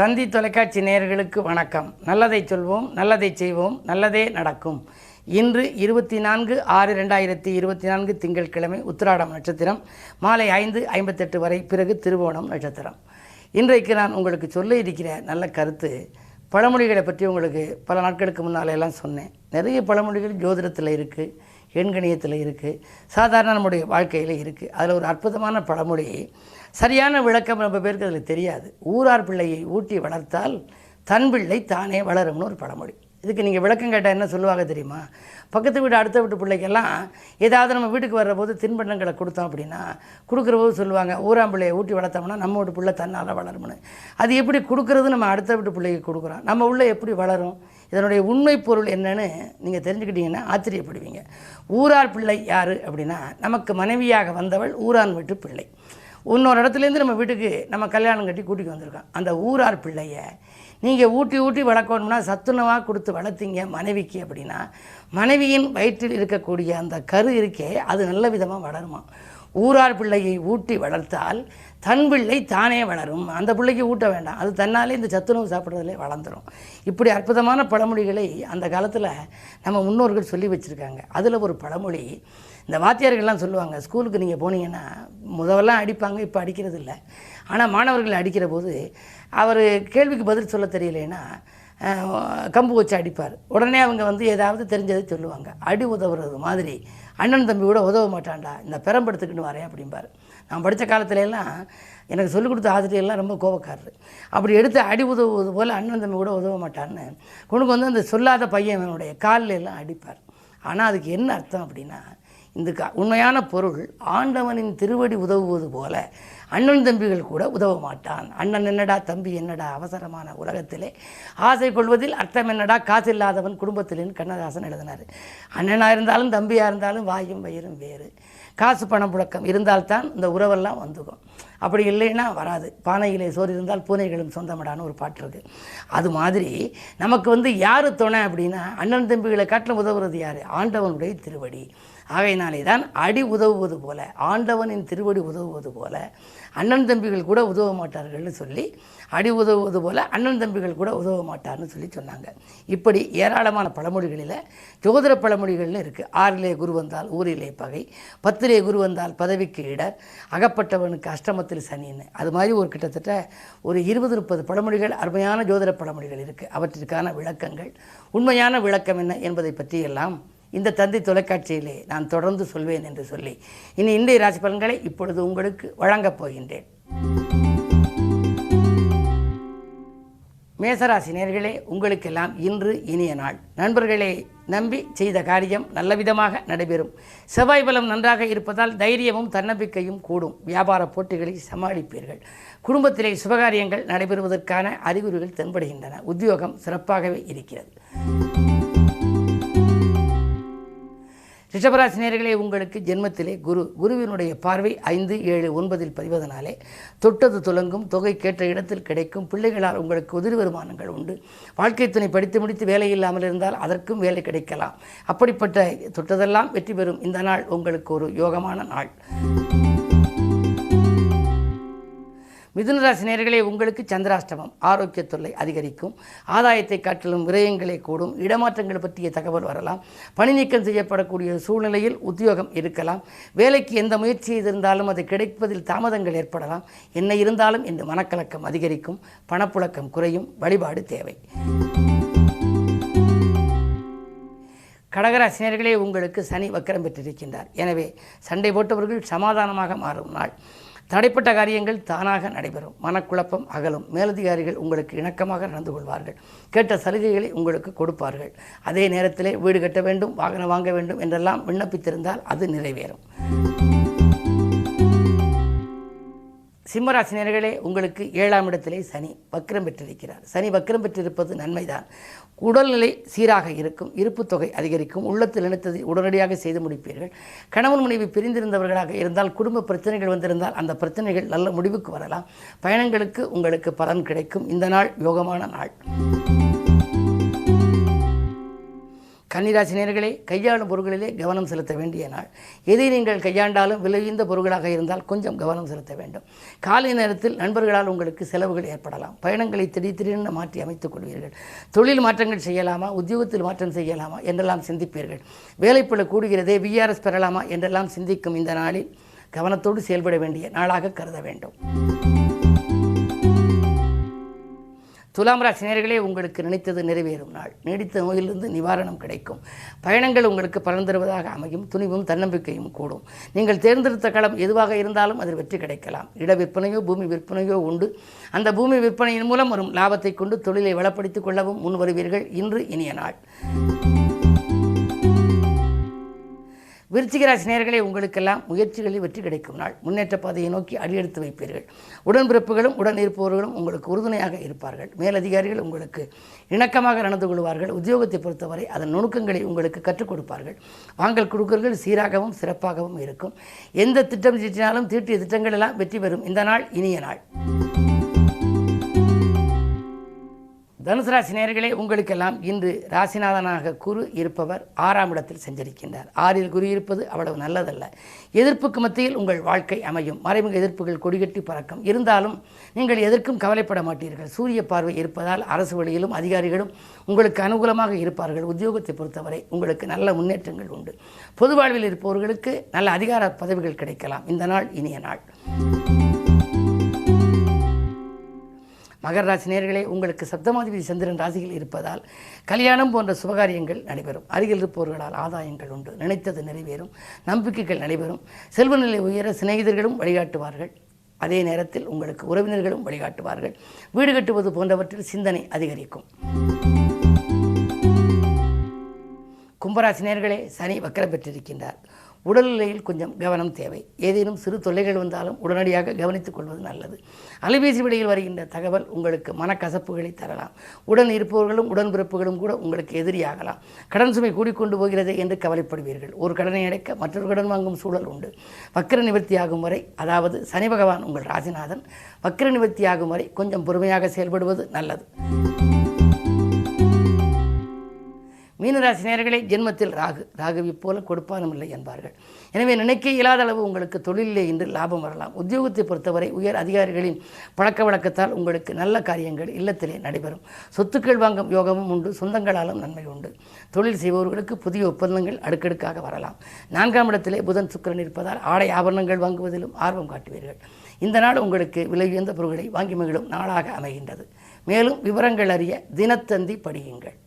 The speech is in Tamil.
தந்தி தொலைக்காட்சி நேயர்களுக்கு வணக்கம். நல்லதை சொல்வோம், நல்லதை செய்வோம், நல்லதே நடக்கும். இன்று 24/6/2024 திங்கட்கிழமை உத்திராடம் நட்சத்திரம் மாலை 5:58 வரை, பிறகு திருவோணம் நட்சத்திரம். இன்றைக்கு நான் உங்களுக்கு சொல்ல இருக்கிற நல்ல கருத்து, பழமொழிகளை பற்றி உங்களுக்கு பல நாட்களுக்கு முன்னால் எல்லாம் சொன்னேன். நிறைய பழமொழிகள் ஜோதிடத்தில் இருக்குது, எண்கணியத்தில் இருக்குது, சாதாரண நம்முடைய வாழ்க்கையில் இருக்குது. அதில் ஒரு அற்புதமான பழமொழி, சரியான விளக்கம் நம்ம பேருக்கு அதில் தெரியாது. ஊரார் பிள்ளையை ஊட்டி வளர்த்தால் தன் பிள்ளை தானே வளரும்னு ஒரு பழமொழி. இதுக்கு நீங்கள் விளக்கம் கேட்டால் என்ன சொல்லுவாங்க தெரியுமா? பக்கத்து வீடு அடுத்த வீட்டு பிள்ளைக்கெல்லாம் ஏதாவது நம்ம வீட்டுக்கு வர்ற போது தின்பண்டங்களை கொடுத்தோம் அப்படின்னா, கொடுக்குற போது சொல்லுவாங்க, ஊராம் பிள்ளையை ஊட்டி வளர்த்தோம்னா நம்ம வீட்டு பிள்ளை தன்னால் வளரும்னு. அது எப்படி கொடுக்குறது? நம்ம அடுத்த வீட்டு பிள்ளைக்கு கொடுக்குறோம், நம்ம உள்ள எப்படி வளரும்? இதனுடைய உண்மை பொருள் என்னன்னு நீங்கள் தெரிஞ்சுக்கிட்டீங்கன்னா ஆச்சரியப்படுவீங்க. ஊரார் பிள்ளை யார் அப்படின்னா, நமக்கு மனைவியாக வந்தவள் ஊரான் வீட்டு பிள்ளை. இன்னொரு இடத்துலேருந்து நம்ம வீட்டுக்கு நம்ம கல்யாணம் கட்டி கூட்டிகிட்டு வந்திருக்கோம். அந்த ஊரார் பிள்ளையை நீங்கள் ஊட்டி ஊட்டி வளர்க்கணும்னா சத்துணவாக கொடுத்து வளர்த்தீங்க மனைவிக்கு அப்படின்னா, மனைவியின் வயிற்றில் இருக்கக்கூடிய அந்த கரு இருக்கே, அது நல்ல விதமாக வளருமா. ஊரார் பிள்ளையை ஊட்டி வளர்த்தால் தன் பிள்ளை தானே வளரும். அந்த பிள்ளைக்கு ஊட்ட வேண்டாம், அது தன்னாலே இந்த சத்துணவு சாப்பிட்றதுலே வளர்ந்துடும். இப்படி அற்புதமான பழமொழிகளை அந்த காலத்தில் நம்ம முன்னோர்கள் சொல்லி வச்சுருக்காங்க. அதில் ஒரு பழமொழி, இந்த வாத்தியார்கள்லாம் சொல்லுவாங்க, ஸ்கூலுக்கு நீங்கள் போனீங்கன்னா முதவெல்லாம் அடிப்பாங்க, இப்போ அடிக்கிறது இல்லை. ஆனால் மாணவர்கள் அடிக்கிற போது அவர் கேள்விக்கு பதில் சொல்ல தெரியலைன்னா கம்பு வச்சு அடிப்பார். உடனே அவங்க ஏதாவது தெரிஞ்சதை சொல்லுவாங்க. அடி உதவுறது மாதிரி அண்ணன் தம்பி கூட உதவ மாட்டான்டா, இந்த பெரம்பெடுத்துக்கிட்டு வரேன் அப்படிம்பார். நான் படித்த காலத்துலலாம் எனக்கு சொல்லிக் கொடுத்த ஆசிரியர்லாம் ரொம்ப கோபக்காரர். அப்படி எடுத்து அடி உதவுவது போல் அண்ணன் தம்பி கூட உதவ மாட்டான்னு கொண்டு அந்த சொல்லாத பையனுடைய காலில் எல்லாம் அடிப்பார். ஆனால் அதுக்கு என்ன அர்த்தம் அப்படின்னா, இந்த உண்மையான பொருள், ஆண்டவனின் திருவடி உதவுவது போல அண்ணன் தம்பிகள் கூட உதவ மாட்டான். அண்ணன் என்னடா தம்பி என்னடா அவசரமான உலகத்திலே ஆசை கொள்வதில் அர்த்தம் என்னடா காசு இல்லாதவன் குடும்பத்திலேன்னு கண்ணதாசன் எழுதினார். அண்ணனாக இருந்தாலும் தம்பியாக இருந்தாலும் வாயும் வயிறும் வேறு. காசு பணம் புழக்கம் இருந்தால்தான் இந்த உறவெல்லாம் வந்துக்கும், அப்படி இல்லைன்னா வராது. பானையிலே சோறு இருந்தால் பூனைகளும் சொந்தமடான்னு ஒரு பாட்டு இருக்குது. அது மாதிரி நமக்கு யார் துணை அப்படின்னா, அண்ணன் தம்பிகளை காட்டிலும் உதவுறது யார்? ஆண்டவனுடைய திருவடி. ஆகையினாலே தான் அடி உதவுவது போல, ஆண்டவனின் திருவடி உதவுவது போல அண்ணன் தம்பிகள் கூட உதவ மாட்டார்கள்னு சொல்லி, அடி உதவுவது போல அண்ணன் தம்பிகள் கூட உதவ மாட்டார்னு சொல்லி சொன்னாங்க. இப்படி ஏராளமான பழமொழிகளில் ஜோதிட பழமொழிகள்னு இருக்குது. 6லே குரு வந்தால் ஊரிலே பகை, 10லே குரு வந்தால் பதவிக்கு இடர், அகப்பட்டவனுக்கு அஷ்டமத்தில் சனின்னு. அது மாதிரி ஒரு கிட்டத்தட்ட ஒரு 20-30 பழமொழிகள், அருமையான ஜோதிட பழமொழிகள் இருக்குது. அவற்றிற்கான விளக்கங்கள், உண்மையான விளக்கம் என்ன என்பதை பற்றியெல்லாம் இந்த தந்தி தொலைக்காட்சியிலே நான் தொடர்ந்து சொல்வேன் என்று சொல்லி இன்றைய ராசி பலன்களை இப்பொழுது உங்களுக்கு வழங்கப் போகின்றேன். மேசராசி நேயர்களே, உங்களுக்கெல்லாம் இன்று இனிய நாள். நண்பர்களை நம்பி செய்த காரியம் நல்ல விதமாக நடைபெறும். செவ்வாய் பலம் நன்றாக இருப்பதால் தைரியமும் தன்னம்பிக்கையும் கூடும். வியாபார போட்டிகளை சமாளிப்பீர்கள். குடும்பத்திலே சுபகாரியங்கள் நடைபெறுவதற்கான அறிகுறிகள் தென்படுகின்றன. உத்தியோகம் சிறப்பாகவே இருக்கிறது. ரிஷபராசி நேயர்களே, உங்களுக்கு ஜென்மத்திலே குருவினுடைய பார்வை 5, 7, 9 பதிவதனாலே தொட்டது துலங்கும், தொகை கேட்ட இடத்தில் கிடைக்கும். பிள்ளைகளால் உங்களுக்கு உதிரி வருமானங்கள் உண்டு. வாழ்க்கை துணை படித்து முடித்து வேலை இல்லாமல் இருந்தால் அதற்கும் வேலை கிடைக்கலாம். அப்படிப்பட்ட தொட்டதெல்லாம் வெற்றி பெறும். இந்த நாள் உங்களுக்கு ஒரு யோகமான நாள். மிதுனராசி நேயர்களே, உங்களுக்கு சந்திராஷ்டமம். ஆரோக்கிய தொல்லை அதிகரிக்கும். ஆதாயத்தை காட்டிலும் விரயங்களே கூடும். இடமாற்றங்கள் பற்றிய தகவல் வரலாம். பணி நீக்கம் செய்யப்படக்கூடிய சூழ்நிலையில் உத்தியோகம் இருக்கலாம். வேலைக்கு எந்த முயற்சி இருந்தாலும் அது கிடைப்பதில் தாமதங்கள் ஏற்படலாம். என்ன இருந்தாலும் இந்த மனக்கலக்கம் அதிகரிக்கும். பணப்புழக்கம் குறையும். வழிபாடு தேவை. கடகராசினியர்களே, உங்களுக்கு சனி வக்கரம் பெற்றிருக்கின்றார். எனவே சண்டை போட்டவர்கள் சமாதானமாக மாறும் நாள். தடைப்பட்ட காரியங்கள் தானாக நடைபெறும். மனக்குழப்பம் அகலும். மேலதிகாரிகள் உங்களுக்கு இணக்கமாக நடந்து கொள்வார்கள். கேட்ட சலுகைகளை உங்களுக்கு கொடுப்பார்கள். அதே நேரத்திலே வீடு கட்ட வேண்டும், வாகனம் வாங்க வேண்டும் என்றெல்லாம் விண்ணப்பித்திருந்தால் அது நிறைவேறும். சிம்மராசி நேயர்களே, உங்களுக்கு 7ஆம் இடத்திலே சனி வக்ரம் பெற்றிருக்கிறார். சனி வக்ரம் பெற்றிருப்பது நன்மைதான். உடல்நிலை சீராக இருக்கும். இருப்பு தொகை அதிகரிக்கும். உள்ளத்தில் நினைத்ததை உடனடியாக செய்து முடிப்பீர்கள். கணவன் மனைவி பிரிந்திருந்தவர்களாக இருந்தால், குடும்ப பிரச்சனைகள் வந்திருந்தால் அந்த பிரச்சனைகள் நல்ல முடிவுக்கு வரலாம். பயணங்களுக்கு உங்களுக்கு பலன் கிடைக்கும். இந்த நாள் யோகமான நாள். கன்னிராசி நேயர்களே, கையாளும் பொருட்களிலே கவனம் செலுத்த வேண்டிய நாள். எதை நீங்கள் கையாண்டாலும் விலையுந்த பொருட்களாக இருந்தால் கொஞ்சம் கவனம் செலுத்த வேண்டும். காலை நேரத்தில் நண்பர்களால் உங்களுக்கு செலவுகள் ஏற்படலாம். பயணங்களை திடீரென மாற்றி அமைத்துக் கொள்வீர்கள். தொழில் மாற்றங்கள் செய்யலாமா, உத்தியோகத்தில் மாற்றம் செய்யலாமா என்றெல்லாம் சிந்திப்பீர்கள். வேலைப்பளு கூடுகிறதே, விஆர்எஸ் பெறலாமா என்றெல்லாம் சிந்திக்கும் இந்த நாளில் கவனத்தோடு செயல்பட வேண்டிய நாளாக கருத வேண்டும். துலாம் ராசி நேயர்களே, உங்களுக்கு நினைத்தது நிறைவேறும் நாள். நீடித்த நோயிலிருந்து நிவாரணம் கிடைக்கும். பயணங்கள் உங்களுக்கு பலன் தருவதாக அமையும். துணிவும் தன்னம்பிக்கையும் கூடும். நீங்கள் தேர்ந்தெடுத்த களம் எதுவாக இருந்தாலும் அதில் வெற்றி கிடைக்கலாம். இட விற்பனையோ பூமி விற்பனையோ உண்டு. அந்த பூமி விற்பனையின் மூலம் வரும் லாபத்தை கொண்டு தொழிலை வளப்படுத்திக் கொள்ளவும் முன் வருவீர்கள். இன்று இனிய நாள். விருச்சிக ராசி நேயர்களே, உங்களுக்கெல்லாம் முயற்சிகளில் வெற்றி கிடைக்கும் நாள். முன்னேற்ற பாதையை நோக்கி அடியெடுத்து வைப்பீர்கள். உடன்பிறப்புகளும் உடன் இருப்பவர்களும் உங்களுக்கு உறுதுணையாக இருப்பார்கள். மேலதிகாரிகள் உங்களுக்கு இணக்கமாக நடந்து கொள்வார்கள். உத்தியோகத்தை பொறுத்தவரை அதன் நுணுக்கங்களை உங்களுக்கு கற்றுக் கொடுப்பார்கள். வாங்கல் கொடுக்கல்கள் சீராகவும் சிறப்பாகவும் இருக்கும். எந்த திட்டம் தீட்டினாலும் தீட்டிய திட்டங்கள் எல்லாம் வெற்றி பெறும். இந்த நாள் இனிய நாள். தனுசு ராசி நேயர்களே, உங்களுக்கெல்லாம் இன்று ராசிநாதனாக குரு இருப்பவர் 6ஆம் இடத்தில் சஞ்சரிக்கின்றார். 6இல் குரு இருப்பது அவ்வளவு நல்லதல்ல. எதிர்ப்புக்கு மத்தியில் உங்கள் வாழ்க்கை அமையும். மறைமுக எதிர்ப்புகள் கொடிகட்டி பறக்கும். இருந்தாலும் நீங்கள் எதற்கும் கவலைப்பட மாட்டீர்கள். சூரிய பார்வை இருப்பதால் அரசு வழியிலும் அதிகாரிகளும் உங்களுக்கு அனுகூலமாக இருப்பார்கள். உத்தியோகத்தை பொறுத்தவரை உங்களுக்கு நல்ல முன்னேற்றங்கள் உண்டு. பொது வாழ்வில் இருப்பவர்களுக்கு நல்ல அதிகார பதவிகள் கிடைக்கலாம். இந்த நாள் இனிய நாள். மகர ராசி நேயர்களே, உங்களுக்கு சப்தமாதிபதி சந்திரன் ராசியில் இருப்பதால் கல்யாணம் போன்ற சுபகாரியங்கள் நடைபெறும். அருகில் இருப்பவர்களால் ஆதாயங்கள் உண்டு. நினைத்தது நிறைவேறும். நம்பிக்கைகள் நடைபெறும். செல்வநிலை உயர சிநேகிதர்களும் வழிகாட்டுவார்கள். அதே நேரத்தில் உங்களுக்கு உறவினர்களும் வழிகாட்டுவார்கள். வீடு கட்டுவது போன்றவற்றில் சிந்தனை அதிகரிக்கும். கும்பராசி நேயர்களே, சனி வக்கரம் பெற்றிருக்கின்றார். உடல்நிலையில் கொஞ்சம் கவனம் தேவை. ஏதேனும் சிறு தொல்லைகள் வந்தாலும் உடனடியாக கவனித்துக் கொள்வது நல்லது. அலைபேசி வழியில் வருகின்ற தகவல் உங்களுக்கு மனக்கசப்புகளை தரலாம். உடன் இருப்பவர்களும் உடன்பிறப்புகளும் கூட உங்களுக்கு எதிரியாகலாம். கடன் சுமை கூடிக்கொண்டு போகிறது என்று கவலைப்படுவீர்கள். ஒரு கடனை அடைக்க மற்றொரு கடன் வாங்கும் சூழல் உண்டு. வக்கர நிவர்த்தியாகும் வரை, அதாவது சனி பகவான் உங்கள் ராசிநாதன் வக்கர நிவர்த்தியாகும் வரை கொஞ்சம் பொறுமையாக செயல்படுவது நல்லது. மீனராசி நேயர்களே, ஜென்மத்தில் ராகுவை போல கொடுப்பானும் இல்லை என்பார்கள். எனவே நினைக்க இயலாத அளவு உங்களுக்கு தொழிலிலே இன்று லாபம் வரலாம். உத்தியோகத்தை பொறுத்தவரை உயர் அதிகாரிகளின் பழக்க வழக்கத்தால் உங்களுக்கு நல்ல காரியங்கள் இல்லத்திலே நடைபெறும். சொத்துக்கள் வாங்கும் யோகமும் உண்டு. சொந்தங்களாலும் நன்மை உண்டு. தொழில் செய்பவர்களுக்கு புதிய ஒப்பந்தங்கள் அடுக்கடுக்காக வரலாம். 4ஆம் இடத்திலே புதன் சுக்கிரன் இருப்பதால் ஆடை ஆபரணங்கள் வாங்குவதிலும் ஆர்வம் காட்டுவீர்கள். இந்த நாள் உங்களுக்கு விலை உயர்ந்த பொருட்களை வாங்கி மகிழும் நாளாக அமைகின்றது. மேலும் விவரங்கள் அறிய தினத்தந்தி படியுங்கள்.